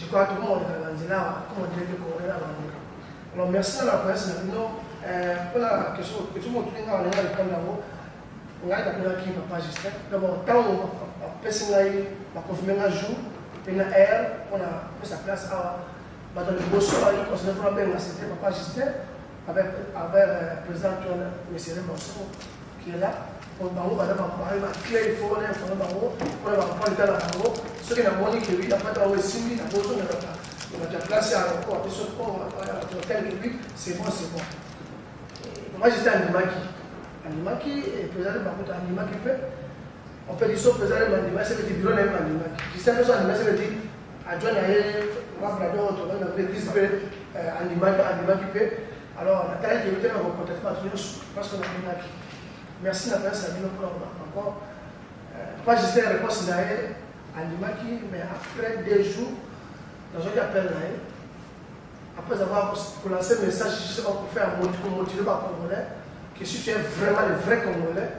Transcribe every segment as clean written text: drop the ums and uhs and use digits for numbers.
Je crois que tout le monde est là, comment dire que Congolais là. Alors merci à la presse, pour la question que tout le monde a répondu là-haut. On a appelé Papa Justin. D'abord, tant on a confirmé un jour, une heure, on a fait sa place dans le Bosso, il considère vraiment c'était Papa Justin, avec le président M. Bosso qui est là. On va parler de clé, il faut aller on va prendre le temps là-haut. Ceux qui n'ont pas dit que lui, il n'a pas de signé, il n'a pas de on a déjà placé à l'encore, c'est bon, c'est bon. Moi j'étais à Animaki, président de Bakuta Animaki, on peut dire ça, président de Animaki, c'est le bureau de Animaki. J'étais à Animaki, c'est le dire, adjoint à Wabrador, on a fait Animaki. Alors, la taille de l'hôtel, on va contacter parce qu'on a Animaki. Merci la presse, la vie encore. Pas juste la réponse à Animaki, mais après 2 jours, dans un appel là, après avoir lancé un message, je sais pas pour faire pour motiver les Congolais, que si tu es vraiment le vrai Congolais,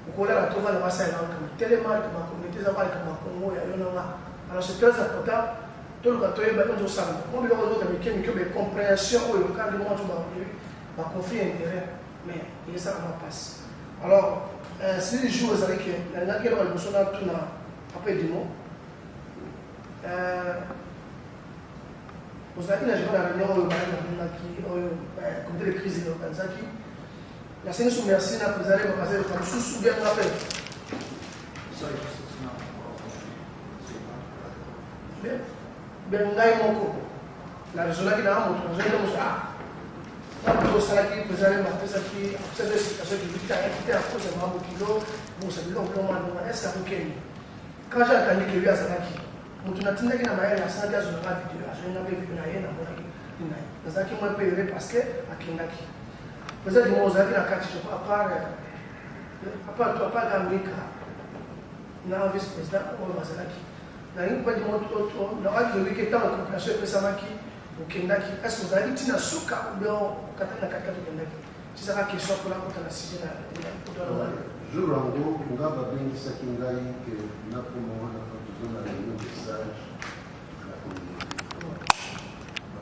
le Congolais la trouve dans la salle, tellement que ma communauté a mal que ma Congo, alors c'est très important, tout le monde est bien dans le salon. Moi, je veux dire que mes compréhensions au local du monde, ma conflit intérêt, mais il est ça qui passe. Alors, si les jours, vous savez que la guerre va nous sonner tout après du mot. Vous avez la réunion au comité de crise de Kanzaki. La séance merci à vous allez passer le sous bien rappel. Ben ngai moko. La région qui n'a pas montré, j'ai dit ça. Quand ça qui vous allez marquer ça qui c'est des situations qui vite à cause de mon kilo, bon ça dit donc on est-ce que quand j'ai entendu que lui a ça qui mutunatinda kina mayele asante azonga video azonga video na yena mbona kina nazaki mwa pere parce que akindaki pesa di moza kina kati je apa Amerika na vice président o mazalaki na yini kwa di moto na waki wiki tano population pesa maki ukindaki est-ce que vous avez tina suka ou katana kakatu kindaki c'est ça question pour la kota na sije na je rango ngaba bengi sakingai que na pomona dans la réunion des sages de la communauté.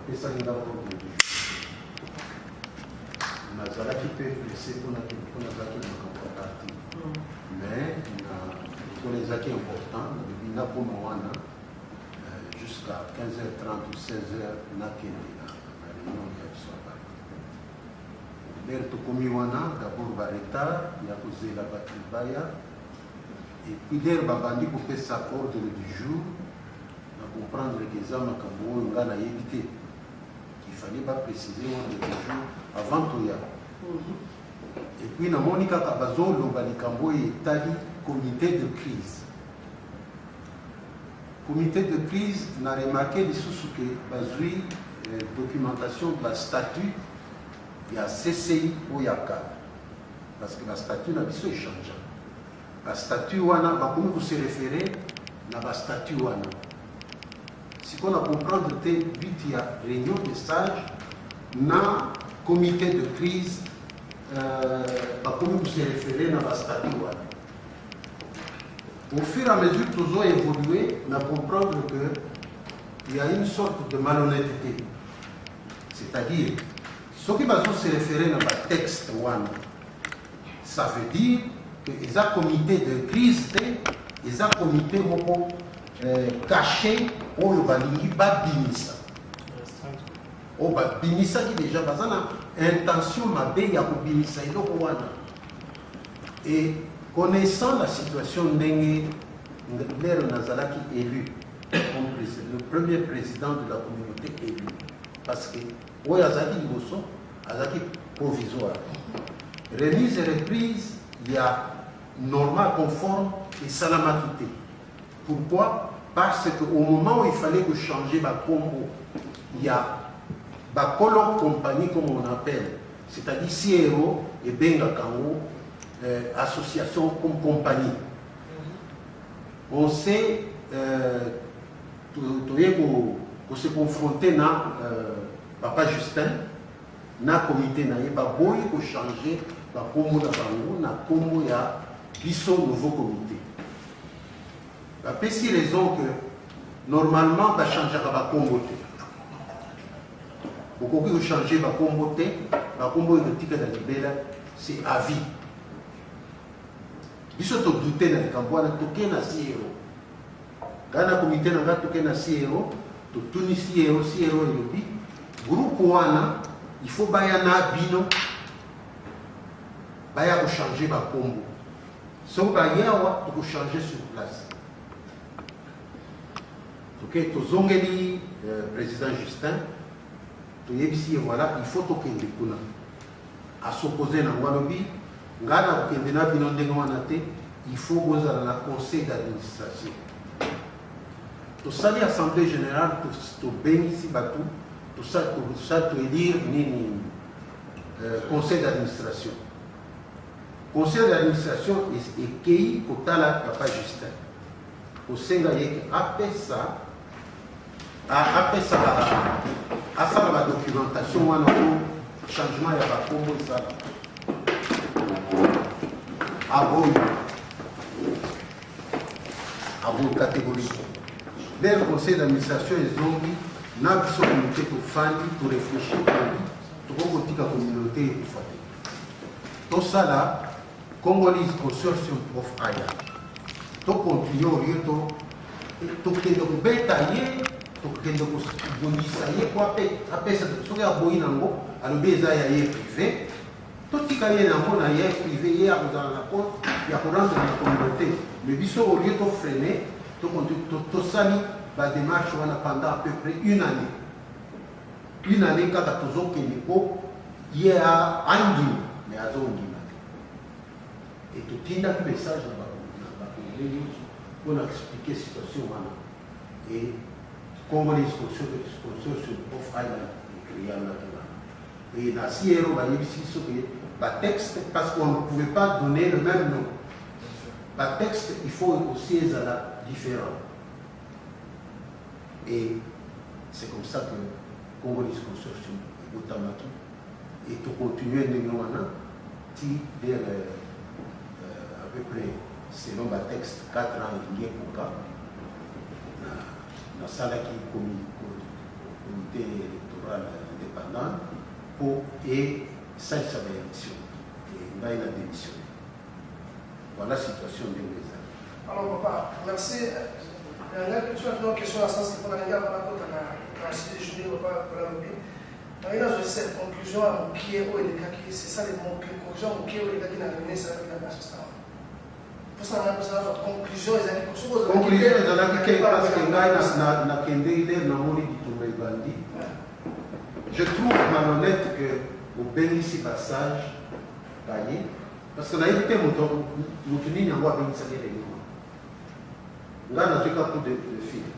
Et ça, il y a un problème. On a qui peut blesser pour la partie. Mais pour les acquis importants, il y a pour moi jusqu'à 15h30 ou 16h, on a qui est la réunion de soir. Berto Komiwana, d'abord, va retard, il a posé la batterie. Et puis, il va pour faire sa ordre du jour, à comprendre que les hommes ont évité. Il fallait pas préciser l'ordre du jour avant tout. Et puis, dans Monica Kabazo, le Italie, comité de crise. Comité de crise, on a remarqué les sous que Bazoui, documentation de la statut, il y a CCI ou Yaka. Parce que la statut n'a pas changé. La statut wana bakomi ko se référer na ba statut wana. Si on a comprendre que but ya réunion de stage na comité de crise bakomi ko se référer na ba statut wana. Au fur et à mesure que nous avons évolué, on a comprendre que il y a une sorte de malhonnêteté. C'est-à-dire, ce qui va se référer à un texte wana, ça veut dire ils ont un comité de crise, ils ont un comité caché au Balingi Babinisa. Au Babinisa qui déjà une intention de Babinisa. Et connaissant la situation d'Engue, l'air Nazalaki élu comme le premier président de la communauté élu. Parce que au Yazaki Liboso, Azaki provisoire. Remise et reprise, il y a normal, conforme et salamakité. Pourquoi? Parce qu'au moment où il fallait que changer ma combo, il y a ma colloque compagnie, comme on appelle, c'est-à-dire CRO et Benga Kango, association comme compagnie. On sait qu'on se confrontait à Papa Justin, dans le comité, il y a pour changer la combo na combo ya biso nouveau comité. La petite raison que normalement, va changer la comboté. Beaucoup qui changer la comboté, la combo de ticket de libéral, c'est à vie. Il faut te douter dans le campo, tu toqué na 6 euros. Quand le comité n'a pas toqué na 6 euros, tu tournes 6 euros et le groupe wana, il faut bayana bino, baya pour changer la combo. Si vous avez tu peux changer sur place. Ok, tu zongeli président Justin, tu es ici et voilà, il faut toquer les kuna. À s'opposer dans Walobi, ngana kendena bino ndengoanate, il faut vous à la conseil d'administration. Tu sali assemblée générale, tu bénis batou, tout ça, tu élire ni conseil d'administration. Conseil d'administration est qui pour tala papa Justin. Au Sénégal, après ça, la documentation, on a un changement, il y a pas comme ça. À bonne catégorie. Le conseil d'administration, ils ont dit, n'a pas de communauté pour faire, pour réfléchir, pour dire la communauté pour faire. Tout ça là, Congolese Consortium of Aya. Tu continues au lieu de te bétailler, tu te bondisailler, pour appeler ça, tu as besoin à l'obéissance privé. Tout ce qui est privé, il y a pour rendre la communauté. Le biseau, au lieu de freiner, tu sali la démarche pendant à peu près une année. Une année, quand tu as besoin il y a un guin, mais à zone et tu tiens un message pour expliquer la situation. Et comment les consortiums offrent et dans 6 euros, le texte, parce qu'on ne pouvait pas donner le même nom. Le texte, il faut aussi être différent. Et c'est comme ça que le Congolese Consortium est automatique. Et tu continues de nous dire à peu près, selon le texte, 4 ans et demi pour cas, dans la salle qui est comité électoral indépendant, et ça, ça va élection. Et il va y démissionner. Voilà la situation des maisons. Alors, papa, merci. Il y a une question à sens que pour la gare, on a cité Julien, papa, pour la lobby. Il y a cette conclusion à qui est où et c'est ça les conclusions qui est où et qui n'a donné ça avec la nation. Pour ça, on a besoin de conclusion. Conclusion, ils ont dit parce que n'a qu'un il n'a pas dit bandi. Je trouve malhonnête que au bénéficie passage, parce que là, il y a des moutons, n'a pas bénéficié de l'église. Là, on a fait un peu de filles.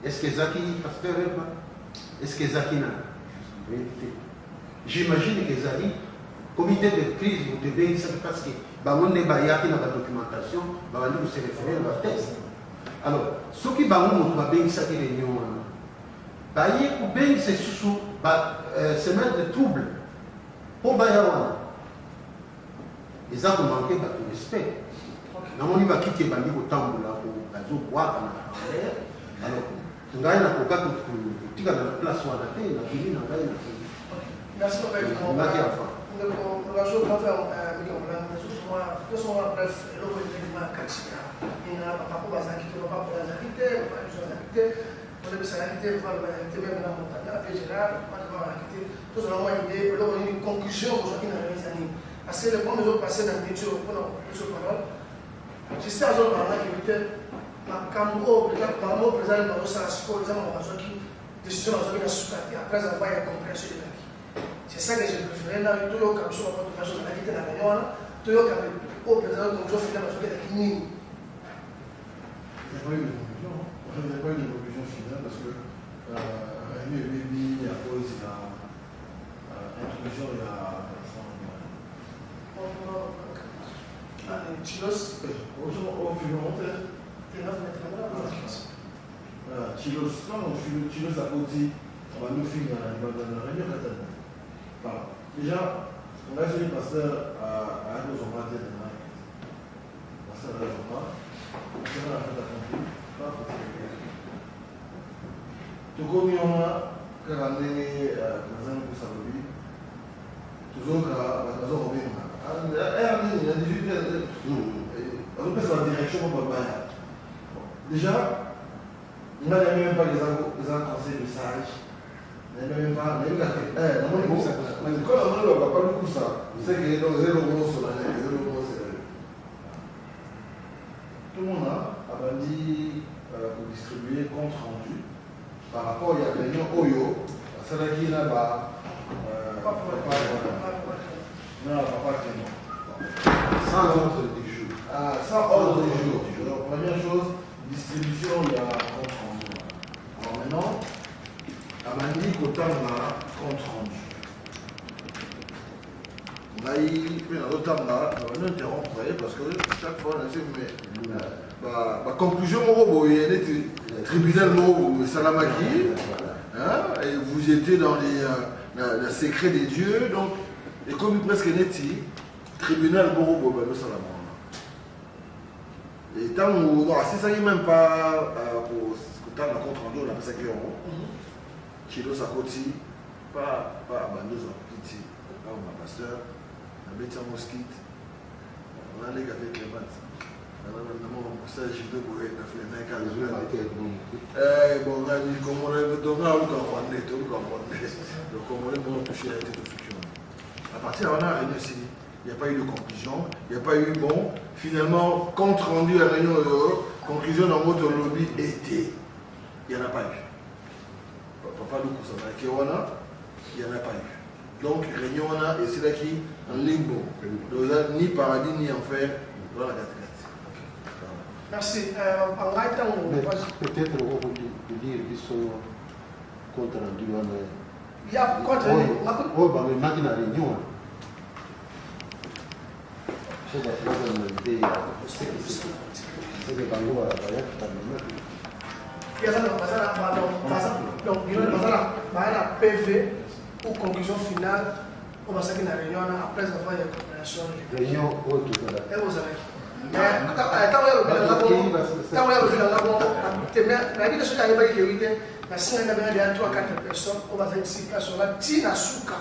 Est-ce que Zaki, pasteur, est-ce que Zaki n'a? J'imagine que Zaki, comité de crise, vous devez bénéficier parce que on est bayaki dans la documentation, on se référer à la texte. Alors, ce qui va bénéficier de l'église, Baye ou bien c'est sous se mettre de trouble pour Bayawana. Ils ont manqué de respect. Nous avons quitté Bandi au temps pour la zone boîte en l'air. Alors, nous avons un cas qui est dans la place où on a fait, merci beaucoup. Nous avons on est salarié, on même dans mon temps, général, on a quitté, tous on a une idée, on a une conclusion aujourd'hui dans les années. Parce que le point de vue passé dans le métier, on a plus de parole. Je sais à ce moment-là qu'il était, quand on présente, on a ça, on a qui décision dans une sous-partie, après avoir une compréhension de la vie. C'est ça que j'ai préféré, là, tout le cas, sur la compréhension de la vie, dans la réunion, tout le cas, au président, comme je fais la majorité de la Il n'y a pas eu de conclusion finale parce que il y a cause de l'inclusion de la Chilos, au Chilos, Chilos a dit on va nous finir dans la réunion. Déjà, on a vu le pasteur à nos enfants de la pasteur à la on a fait accompli. tokomi wana kaka ndenge nazali kosa lobi tozoka bazokobenga nini na 18 azopesa badirection po babaya déjà nga nayebi même pas eza conseil de sage nayebi même pas nayebi kaka namoni bapapa lukusa seke donc ezelongosola ezelongosola tout le monde abandi kodistribuer compte rendu par rapport ya réunion oyo asalaki na papa Clément. Sans ordre du jour. Sans ordre du jour. Donc, première chose, distribution, il y a compte rendu. Alors maintenant, Amandi Kotanga, compte rendu. On a eu un autre temps là, on a interrompu parce que chaque fois on a dit, mais la conclusion, il y a des tribunaux Salamaki, et vous étiez dans le secret des dieux, donc, et comme presque netti, tribunal Morobo, le Salamaki. Et tant que si ça n'est même pas pour le compte rendu, on a fait 5 euros. Kilo Sakoti, pas à Bandoza, petit, pas au pasteur, un métier mosquite, on a les gars avec les maths. On a notamment pour ça, j'ai deux bourrées, on a fait un cas de jour. Bon, on a dit comment on a eu donc on a touché la tête au futur. À partir de là, on a réussi. Il n'y a pas eu de conclusion, il n'y a pas eu bon. Finalement, compte rendu à la réunion de conclusion dans votre lobby était. Il n'y en a pas eu. Papa Lukou, ça va il n'y en a pas eu. Donc, réunion et c'est là qui en limbo. Donc, ni paradis ni enfer dans la 4-4. Merci. Peut-être on peut dire qu'ils sont contre rendu. Il y a contre rendu. Oh, bah, mais maintenant, réunion. C'est donc, il y a un PV ou conclusion finale on va s'arrêter dans la réunion après avoir une coopération. Réunion autre. Et vous avez. Mais quand on la vie de ce qui arrive avec les si on a 3-4 personnes, on va faire 6 personnes là, Tina Souka.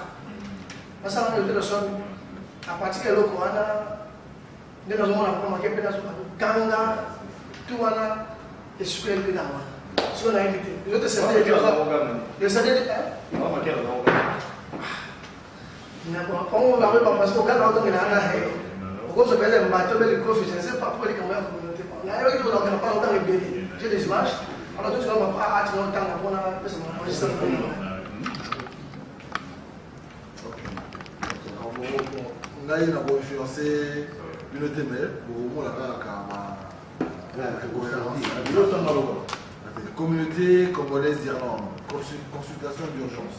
Parce que on a des personnes à partir de l'Okoana. Nous avons remarqué que Ganga, Touana et Sukré de Gama. Ce qu'on a invité. Les autres c'est les CD on va pas parce qu'on garde dans on cause de un bateau de coffee, je ne sais pas pourquoi les caméras communauté. On a eu pas longtemps et j'ai des images. Alors tout ce qu'on va pas attendre longtemps pour on a eu une influencé une témère pour la communauté congolaise d'Irlande, consultation d'urgence.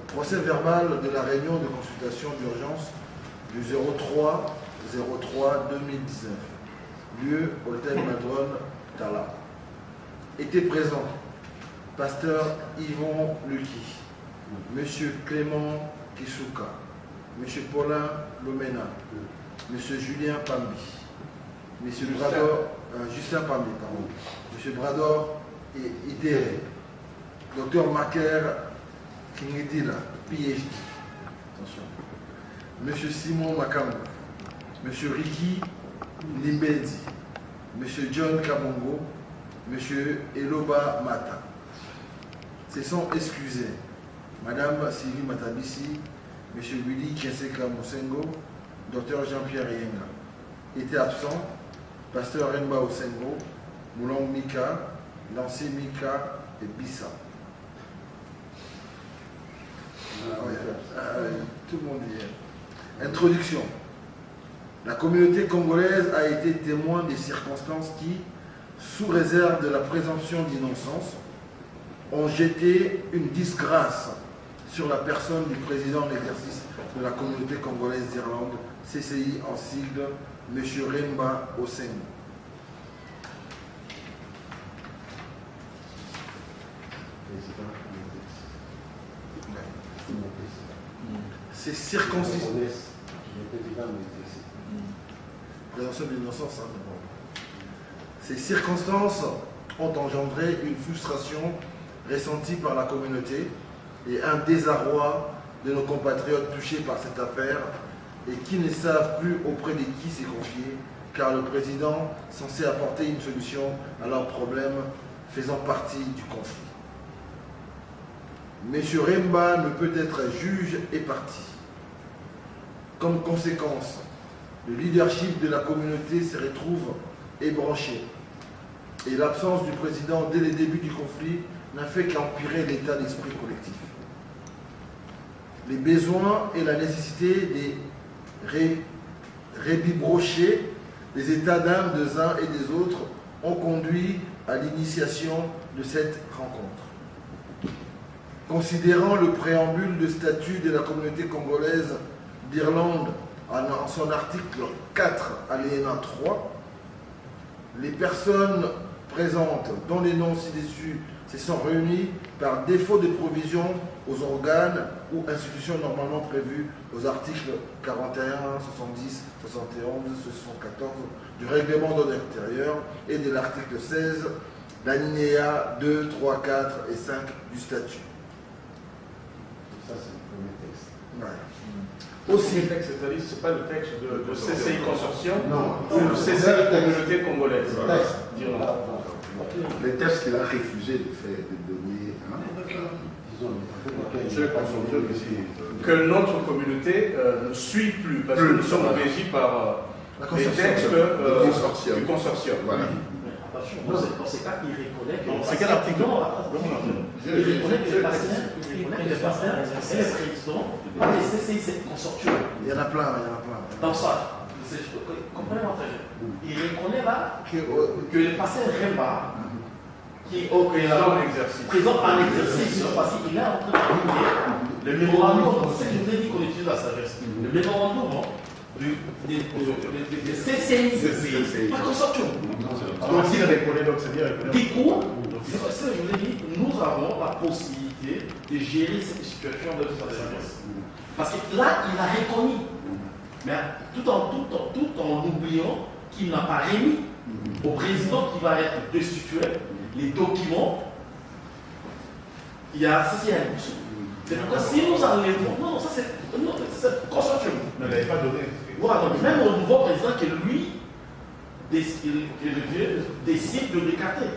Procès verbal de la réunion de consultation d'urgence du 03-03-2019. Lieu Hôtel Madrone Tala. Était présent Pasteur Yvon Lucky, Monsieur Clément Kisuka, Monsieur Paulin Lomena, Monsieur Julien Pambi, Monsieur Brador, Justin Pambi, pardon, Monsieur Brador et Idéré, Docteur Maker Kingedila, PhD, attention, Monsieur Simon Makambo, Monsieur Ricky Limbedi, Monsieur John Kabongo, Monsieur Eloba Mata. Se sont excusés Madame Sylvie Matabisi, Monsieur Willy Kieseka Mosengo, Docteur Jean-Pierre Yenga. Étaient absents Pasteur Remba Osengo, Moulong Mika, Lancé Mika et Bissa. Tout le monde y est. Introduction. La communauté congolaise a été témoin des circonstances qui, sous réserve de la présomption d'innocence, ont jeté une disgrâce sur la personne du président en exercice de la communauté congolaise d'Irlande, CCI en sigle, M. Remba Osengo. Ces circonstances. Présomption d'innocence, hein, ces circonstances ont engendré une frustration ressentie par la communauté et un désarroi de nos compatriotes touchés par cette affaire et qui ne savent plus auprès de qui s'est confié, car le président, censé apporter une solution à leurs problèmes, faisant partie du conflit. M. Remba ne peut être juge et partie. Comme conséquence, le leadership de la communauté se retrouve ébranché et l'absence du président dès le début du conflit n'a fait qu'empirer l'état d'esprit collectif. Les besoins et la nécessité de rebibrocher les états d'âme des uns et des autres ont conduit à l'initiation de cette rencontre. Considérant le préambule de statut de la communauté congolaise d'Irlande en son article 4, alinéa 3, les personnes présentes dont les noms ci-dessus se sont réunies par défaut de provision aux organes ou institutions normalement prévues aux articles 41, 70, 71, 74 du règlement d'ordre intérieur et de l'article 16, l'alinéa 2, 3, 4 et 5 du statut. Ça, c'est le premier texte. Ouais. Aussi, le texte, c'est-à-dire c'est pas le texte de CCI Consortium, Non. ou le CCI Communauté Congolaise. Les textes qu'il a refusé de faire, de donner. Que notre communauté ne suit plus, parce que nous sommes régis par les textes du consortium. Voilà. Dans ces cas, il reconnaît que... C'est quel article? Il reconnaît que les partenaires et les présidents des CCI consortium. il y en a plein, Dans ça, comprenez-moi très bien. Il reconnaît là que les partenaires Remba, qui présent en exercice, parce qu'il est en train de le mémorandum, c'est ce que je vous ai dit qu'on utilise la sagesse, le mémorandum des CCI, pas consortium. Donc s'il reconnaît, donc c'est bien reconnaître. Du coup, c'est pour ça que je vous ai dit, nous avons la possibilité de gérer cette situation de sa sagesse. Parce que là, il a reconnu, mais tout en oubliant qu'il n'a pas remis au président qui va être destitué les documents. Il y a ça, c'est un issue. C'est pourquoi si nous enlevons, non, ça c'est consortium. Mais il n'avait pas donné. Voilà, donc même au nouveau président que lui décide de l'écarter.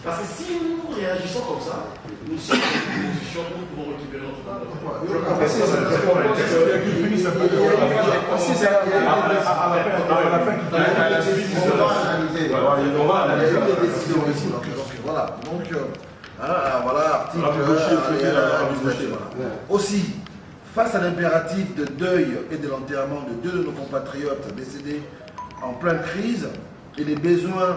Parce que si nous réagissons comme ça, nous sommes dans une position où nous pouvons récupérer notre On va analyser les décisions ici. Voilà, donc voilà, article. Aussi, face à l'impératif de deuil et de l'enterrement de deux de nos compatriotes décédés en pleine crise et les besoins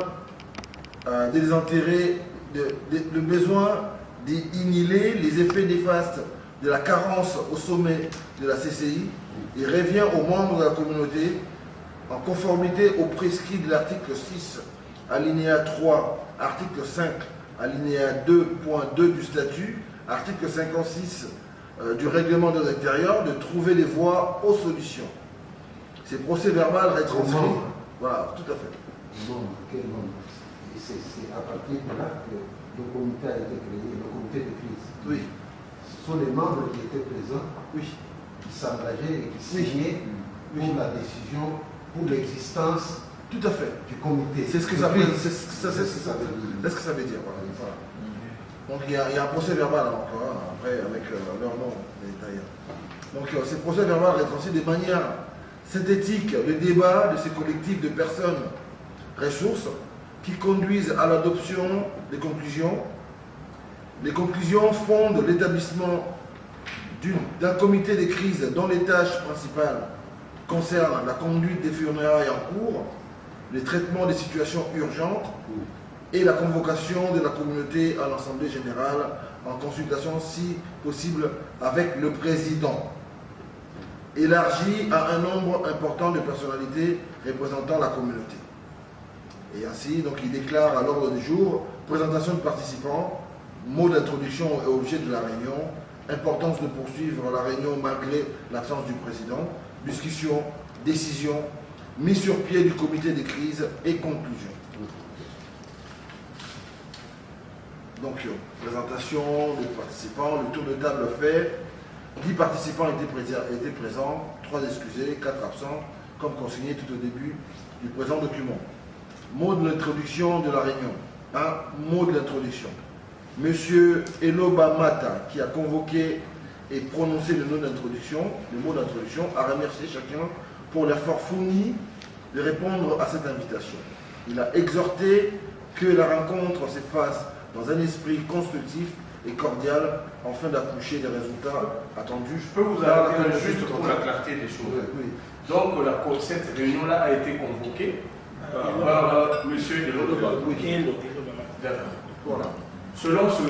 de les enterrer, le besoin d'inhiler les effets néfastes de la carence au sommet de la CCI, il revient aux membres de la communauté, en conformité aux prescrits de l'article 6, alinéa 3, article 5, alinéa 2.2 du statut, article 56 du règlement de l'intérieur, de trouver les voies aux solutions. Ces procès-verbal retranscrits. Voilà, tout à fait. Quel nombre? C'est à partir de là que le comité a été créé, le comité de crise. Oui. Ce sont les membres qui étaient présents, Oui. qui s'engageaient et qui signaient pour la décision, pour l'existence Tout à fait. du comité. C'est ce que ça veut dire. C'est ce que ça veut dire. Voilà. Donc il y a un procès verbal encore, après avec leur nom détaillé. Donc ces procès verbal retranscrits de manière synthétique le débat de ces collectifs de personnes ressources qui conduisent à l'adoption des conclusions. Les conclusions fondent l'établissement d'un comité de crise dont les tâches principales concernent la conduite des funérailles en cours, le traitement des situations urgentes et la convocation de la communauté à l'Assemblée générale en consultation, si possible, avec le président, élargi à un nombre important de personnalités représentant la communauté. Et ainsi, donc, il déclare à l'ordre du jour, présentation de participants, mot d'introduction et objet de la réunion, importance de poursuivre la réunion malgré l'absence du président, discussion, décision, mise sur pied du comité de crise et conclusion. Donc, présentation des participants, le tour de table fait. 10 participants étaient présents, 3 excusés, 4 absents, comme consigné tout au début du présent document. Mot de l'introduction de la réunion. Un mot de l'introduction. Monsieur Eloba Mata, qui a convoqué et prononcé le mot d'introduction, a remercié chacun pour l'effort fourni de répondre à cette invitation. Il a exhorté que la rencontre se fasse dans un esprit constructif et cordial afin d'accoucher des résultats attendus. Je peux vous arrêter juste pour la clarté des choses. Oui. Donc cette réunion-là a été convoquée par M. Eloba. Voilà. Selon ce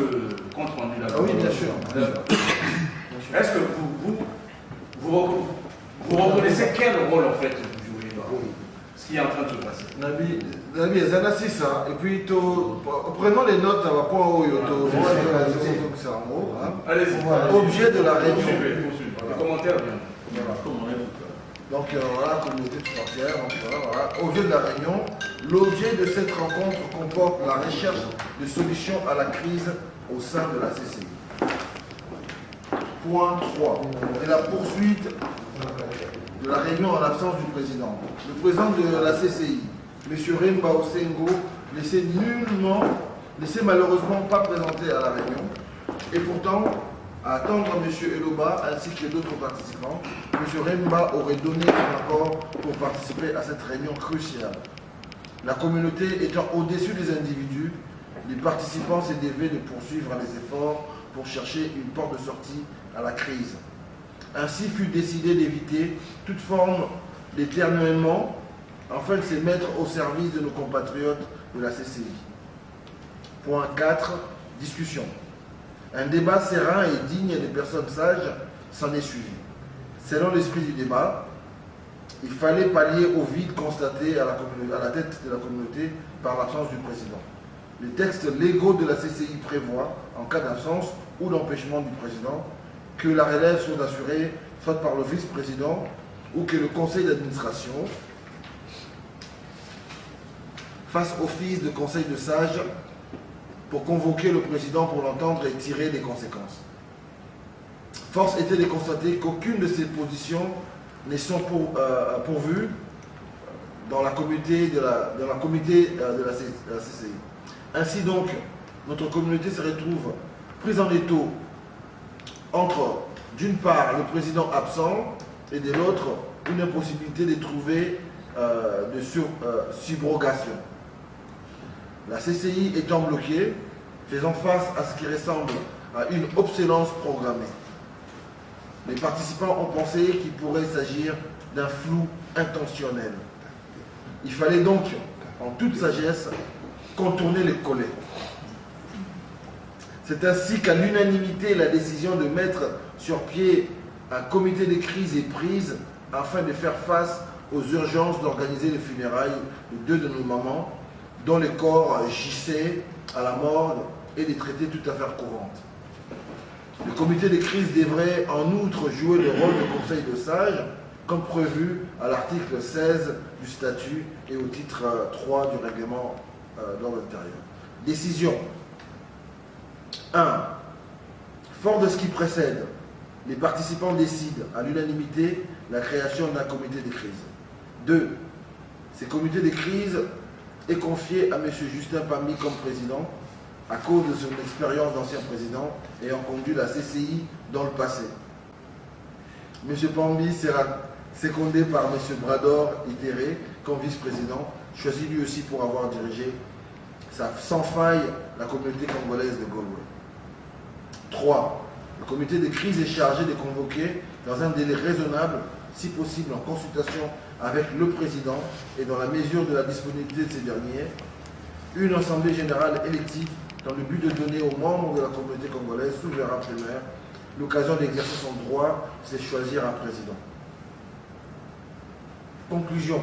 compte rendu-là. Ah oui, bien sûr. Est-ce que vous reconnaissez quel rôle en fait vous jouez dans ce qui est en train de se passer? Nabi, c'est ça. Et puis, prenons les notes à point haut. Allez-y. Objet de la réunion. Les commentaires bien. Voilà. Donc voilà, communauté tout entière. Voilà. Objet de la réunion. L'objet de cette rencontre comporte la recherche de solutions à la crise au sein de la CCI. Point 3. Et la poursuite de la réunion en l'absence du président. Le président de la CCI, M. Remba Osengo, n'était malheureusement pas présenté à la réunion. Et pourtant, à attendre M. Eloba ainsi que d'autres participants, M. Remba aurait donné son accord pour participer à cette réunion cruciale. La communauté étant au-dessus des individus, les participants s'est dévé de poursuivre les efforts pour chercher une porte de sortie à la crise. Ainsi fut décidé d'éviter toute forme d'éternuement afin de se mettre au service de nos compatriotes de la CCI. Point 4. Discussion. Un débat serein et digne des personnes sages s'en est suivi. Selon l'esprit du débat, il fallait pallier au vide constaté à la tête de la communauté par l'absence du président. Les textes légaux de la CCI prévoient, en cas d'absence ou d'empêchement du président, que la relève soit assurée soit par le vice-président ou que le conseil d'administration fasse office de conseil de sages pour convoquer le président pour l'entendre et tirer des conséquences. Force était de constater qu'aucune de ces positions ne sont pourvues dans la communauté de la CCI. Ainsi donc, notre communauté se retrouve prise en étau entre, d'une part, le président absent et de l'autre, une impossibilité de trouver de subrogation. La CCI étant bloquée, faisant face à ce qui ressemble à une obsolescence programmée. Les participants ont pensé qu'il pourrait s'agir d'un flou intentionnel. Il fallait donc, en toute sagesse, contourner les collets. C'est ainsi qu'à l'unanimité, la décision de mettre sur pied un comité de crise est prise afin de faire face aux urgences d'organiser les funérailles de 2 de nos mamans, dont les corps gissaient à la morgue et des traités toute affaire courante. Le comité de crise devrait en outre jouer le rôle de conseil de sages, comme prévu à l'article 16 du statut et au titre 3 du règlement d'ordre intérieur. Décision. 1. Fort de ce qui précède, les participants décident à l'unanimité la création d'un comité de crise. 2. Ce comité de crise est confié à M. Justin Pambi comme président, à cause de son expérience d'ancien président ayant conduit la CCI dans le passé. M. Pambi sera secondé par M. Brador Itéré comme vice-président, choisi lui aussi pour avoir dirigé sans faille la communauté congolaise de Galway. 3. Le comité de crise est chargé de convoquer dans un délai raisonnable, si possible en consultation avec le président et dans la mesure de la disponibilité de ces derniers, une assemblée générale élective dans le but de donner aux membres de la communauté congolaise souverain primaire l'occasion d'exercer son droit, c'est choisir un président. Conclusion.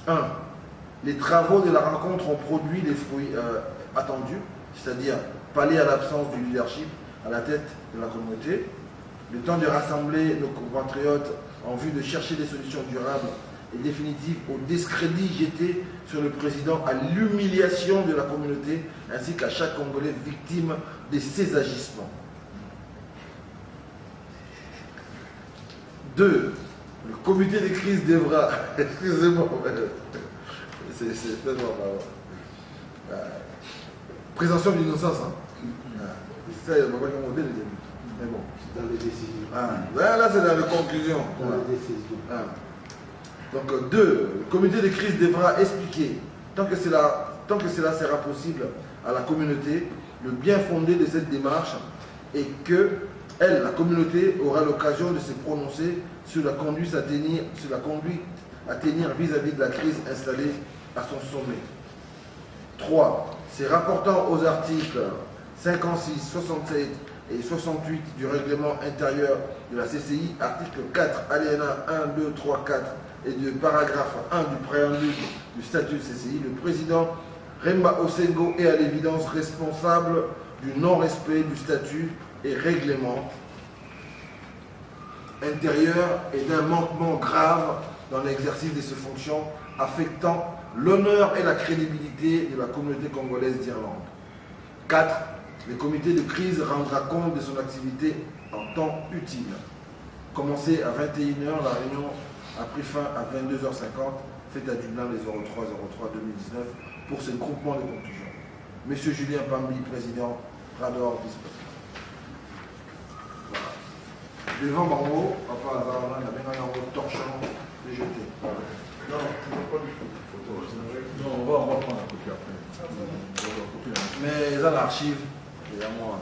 1. Les travaux de la rencontre ont produit les fruits attendus, c'est-à-dire pallier à l'absence du leadership à la tête de la communauté, le temps de rassembler nos compatriotes en vue de chercher des solutions durables et définitive au discrédit jeté sur le président, à l'humiliation de la communauté, ainsi qu'à chaque Congolais victime de ses agissements. 2. Le comité de crise devra... Excusez-moi, c'est tellement marrant. Présomption d'innocence, hein. C'est ça, il va pas demander les débuts. Mais bon. Dans les décisions. Là, c'est dans les conclusions. Dans les décisions. Donc, 2. Le comité de crise devra expliquer, tant que cela sera possible à la communauté, le bien fondé de cette démarche et que elle, la communauté, aura l'occasion de se prononcer sur la conduite à tenir vis-à-vis de la crise installée à son sommet. 3. C'est rapportant aux articles 56, 67 et 68 du règlement intérieur de la CCI, article 4, alinéa 1, 2, 3, 4 et du paragraphe 1 du préambule du statut de CCI, le président Remba Osengo est à l'évidence responsable du non-respect du statut et règlement intérieur et d'un manquement grave dans l'exercice de ses fonctions affectant l'honneur et la crédibilité de la communauté congolaise d'Irlande. 4. Le comité de crise rendra compte de son activité en temps utile. Commencé à 21h, la réunion a pris fin à 22h50, faite à Dublin les 03-03-2019 pour ce groupement de conclusions. Monsieur Julien Pambi, président, Rador, vice-président. Devant Bango, papa Azarana, il y avait un torchon de jeté. Non, pas du tout. Non, on va prendre un copie après. Mais ils ont l'archive, et à moi.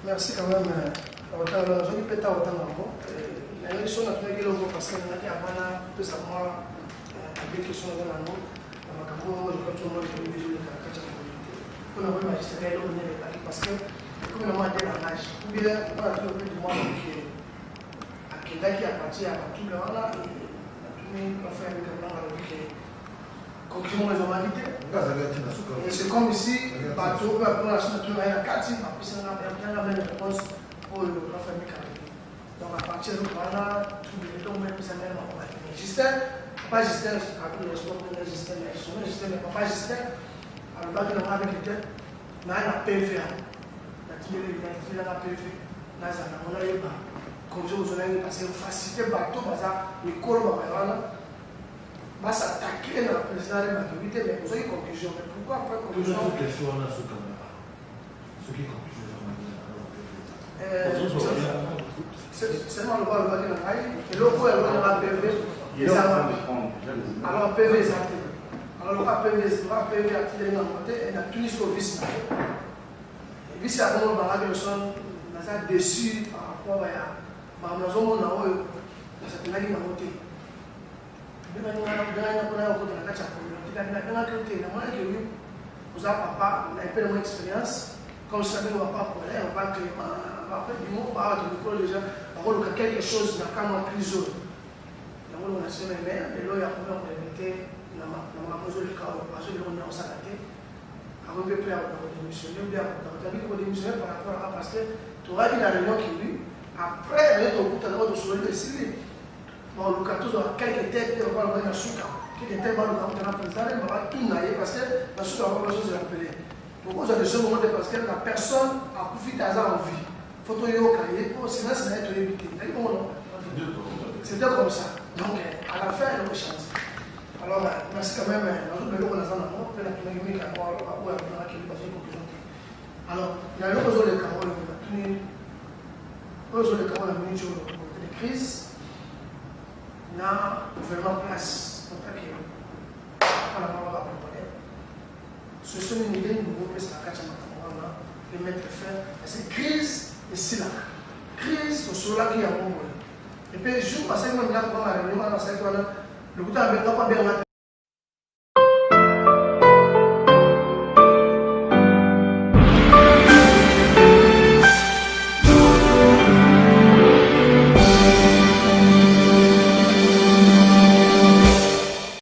Merci quand même. Je vais péter autant d'abord. La élection n'a pas été longue parce qu'il y a avant peu savoir des questions dans la langue. Je crois que tout le monde est obligé de faire pour le magistrat, parce que comme on a dit langage, ou bien on a trouvé du monde qui a parti à tout le monde là, et on fait avec le blanc avec conclusion les humanités. Et c'est comme ici, bateau, pour la Chine, tout le monde a 4 ans, puis on a la même réponse pour le famille carré. Donc à partir de là, tout le monde est plus à même en Justin, pas Justin, c'est pas le sport de Justin, mais Justin, mais pas Justin. Alors là, on a avec les mais on a PV. On a tiré la PV. On a eu comme je vous ai dit, parce que faciliter le bateau, les corps, va s'attaquer dans la présidence de la majorité, mais vous avez une conclusion. Mais pourquoi après conclusion? C'est seulement le droit de la maille, et l'autre, elle va PV. Alors, PV, c'est alors, le PV a tiré dans le côté et a tenu sur le vice. Le vice a dit que nous sommes déçus par rapport à la maison où nous avons cette année dans le côté. Nous avons papa, on a un peu de expérience, comme ça, on ne va pas parler, on va créer, on va faire du mot, on va faire des gens, on va faire quelque chose dans le cadre de prison. On a fait mes mères, et là, il y a combien on avait na mazozo leka bazo le on s'arrête avant de faire démissionner ou bien pour démissionner par rapport à parce que tu auras une réunion qui lui après le tout à l'heure de se lever ici bon le carton de quelques têtes on va le souka quelques têtes va le carton de président on va tout nailler parce que la souka va pas chose appeler donc vous avez ce moment parce que la personne a profité à ça en vie photo yo cahier pour sinon ça va être évité c'était comme ça donc à la fin elle change. Alors, merci quand même. Alors, il y a une chose de crise, il y a vraiment place pour que ce sont une idée de nouveau place à de mettre fin à cette crise et c'est là. Crise, c'est cela qui est à Et puis, je pense que même là, quand on a réuni, le gouvernement n'a pas bien